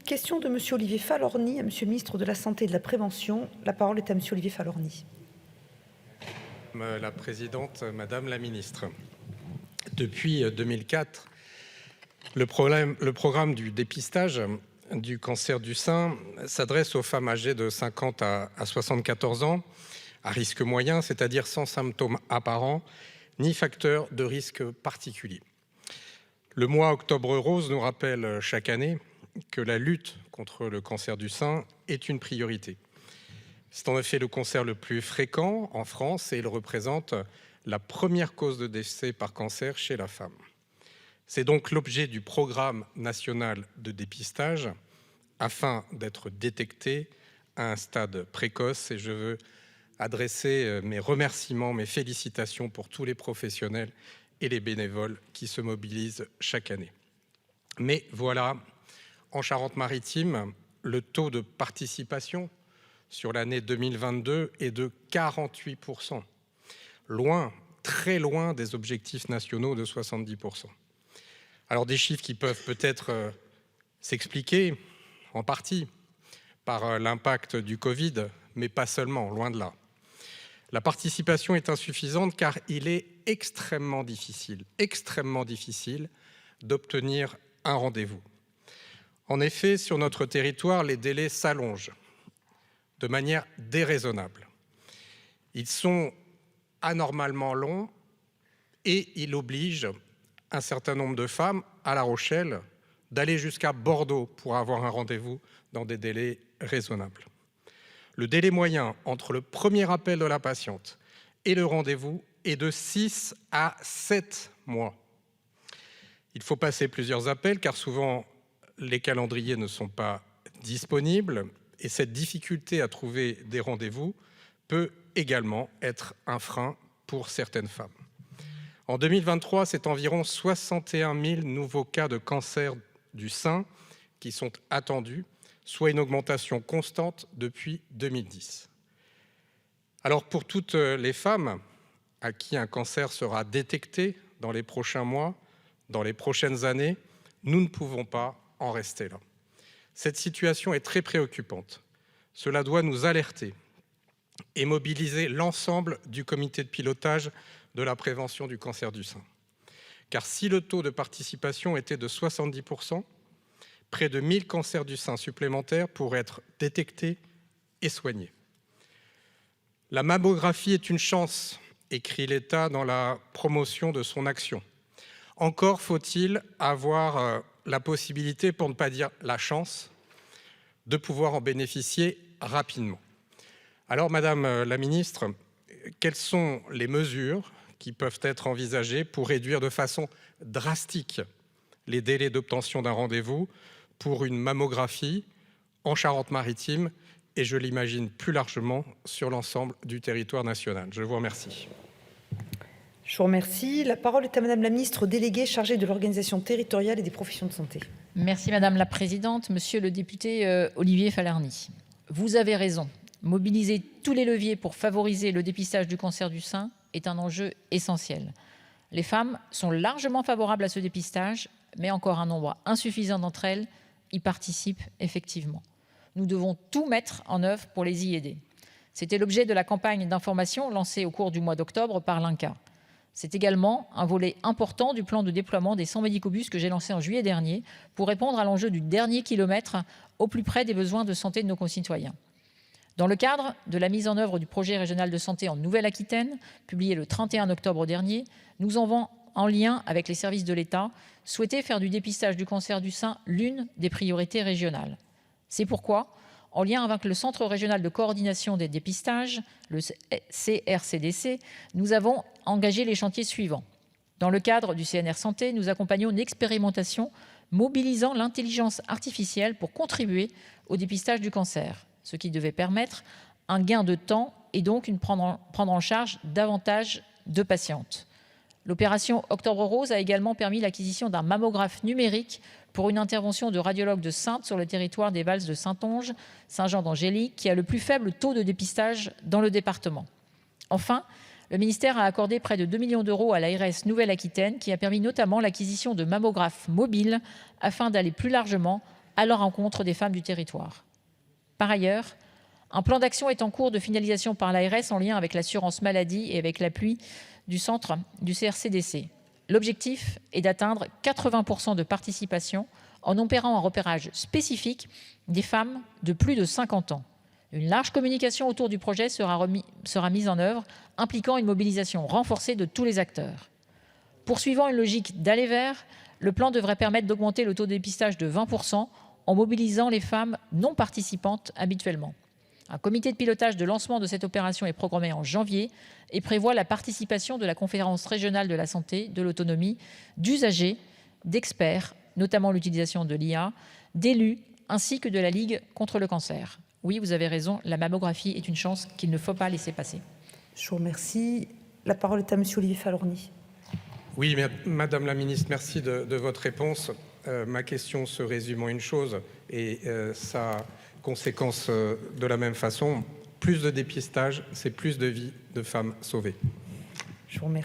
question de M. Olivier Falorni à M. le ministre de la Santé et de la Prévention. La parole est à M. Olivier Falorni. Madame la Présidente, Madame la Ministre, depuis 2004, le programme du dépistage du cancer du sein s'adresse aux femmes âgées de 50 à 74 ans, à risque moyen, c'est-à-dire sans symptômes apparents, ni facteur de risque particulier. Le mois Octobre Rose nous rappelle chaque année que la lutte contre le cancer du sein est une priorité. C'est en effet le cancer le plus fréquent en France et il représente la première cause de décès par cancer chez la femme. C'est donc l'objet du programme national de dépistage afin d'être détecté à un stade précoce et je veux adresser mes remerciements, mes félicitations pour tous les professionnels et les bénévoles qui se mobilisent chaque année. Mais voilà, en Charente-Maritime, le taux de participation sur l'année 2022 est de 48%, loin, très loin des objectifs nationaux de 70%. Alors des chiffres qui peuvent peut-être s'expliquer en partie par l'impact du Covid, mais pas seulement, loin de là. La participation est insuffisante car il est extrêmement difficile d'obtenir un rendez-vous. En effet, sur notre territoire, les délais s'allongent de manière déraisonnable. Ils sont anormalement longs et il oblige un certain nombre de femmes à La Rochelle d'aller jusqu'à Bordeaux pour avoir un rendez-vous dans des délais raisonnables. Le délai moyen entre le premier appel de la patiente et le rendez-vous est de 6 à 7 mois. Il faut passer plusieurs appels car souvent les calendriers ne sont pas disponibles et cette difficulté à trouver des rendez-vous peut également être un frein pour certaines femmes. En 2023, c'est environ 61 000 nouveaux cas de cancer du sein qui sont attendus, soit une augmentation constante depuis 2010. Alors pour toutes les femmes à qui un cancer sera détecté dans les prochains mois, dans les prochaines années, nous ne pouvons pas en rester là. Cette situation est très préoccupante. Cela doit nous alerter et mobiliser l'ensemble du comité de pilotage de la prévention du cancer du sein. Car si le taux de participation était de 70%, près de 1000 cancers du sein supplémentaires pourraient être détectés et soignés. La mammographie est une chance, écrit l'État dans la promotion de son action. Encore faut-il avoir la possibilité, pour ne pas dire la chance, de pouvoir en bénéficier rapidement. Alors, Madame la Ministre, quelles sont les mesures qui peuvent être envisagées pour réduire de façon drastique les délais d'obtention d'un rendez-vous pour une mammographie en Charente-Maritime et je l'imagine plus largement sur l'ensemble du territoire national. Je vous remercie. Je vous remercie. La parole est à Madame la Ministre déléguée chargée de l'organisation territoriale et des professions de santé. Merci Madame la Présidente. Monsieur le député Olivier Falorni, vous avez raison. Mobiliser tous les leviers pour favoriser le dépistage du cancer du sein est un enjeu essentiel. Les femmes sont largement favorables à ce dépistage, mais encore un nombre insuffisant d'entre elles y participent effectivement. Nous devons tout mettre en œuvre pour les y aider. C'était l'objet de la campagne d'information lancée au cours du mois d'octobre par l'INCa. C'est également un volet important du plan de déploiement des 100 médicobus que j'ai lancé en juillet dernier pour répondre à l'enjeu du dernier kilomètre au plus près des besoins de santé de nos concitoyens. Dans le cadre de la mise en œuvre du projet régional de santé en Nouvelle-Aquitaine, publié le 31 octobre dernier, nous avons, en lien avec les services de l'État, souhaité faire du dépistage du cancer du sein l'une des priorités régionales. C'est pourquoi, en lien avec le Centre régional de coordination des dépistages, le CRCDC, nous avons engagé les chantiers suivants. Dans le cadre du CNR Santé, nous accompagnons une expérimentation mobilisant l'intelligence artificielle pour contribuer au dépistage du cancer, ce qui devait permettre un gain de temps et donc prendre en charge davantage de patientes. L'opération Octobre Rose a également permis l'acquisition d'un mammographe numérique pour une intervention de radiologue de Saintes sur le territoire des Valses de Saintonge, Saint-Jean-d'Angély, qui a le plus faible taux de dépistage dans le département. Enfin, le ministère a accordé près de 2 millions d'euros à l'ARS Nouvelle-Aquitaine, qui a permis notamment l'acquisition de mammographes mobiles afin d'aller plus largement à la rencontre des femmes du territoire. Par ailleurs, un plan d'action est en cours de finalisation par l'ARS en lien avec l'assurance maladie et avec l'appui du centre du CRCDC. L'objectif est d'atteindre 80% de participation en opérant un repérage spécifique des femmes de plus de 50 ans. Une large communication autour du projet sera mise en œuvre, impliquant une mobilisation renforcée de tous les acteurs. Poursuivant une logique d'aller vers, le plan devrait permettre d'augmenter le taux de dépistage de 20% en mobilisant les femmes non participantes habituellement. Un comité de pilotage de lancement de cette opération est programmé en janvier et prévoit la participation de la conférence régionale de la santé, de l'autonomie, d'usagers, d'experts, notamment l'utilisation de l'IA, d'élus, ainsi que de la Ligue contre le cancer. Oui, vous avez raison, la mammographie est une chance qu'il ne faut pas laisser passer. Je vous remercie. La parole est à monsieur Olivier Falorni. Oui, Madame la Ministre, merci de votre réponse. Ma question se résume en une chose et sa conséquence de la même façon. Plus de dépistage, c'est plus de vies de femmes sauvées. Je vous remercie.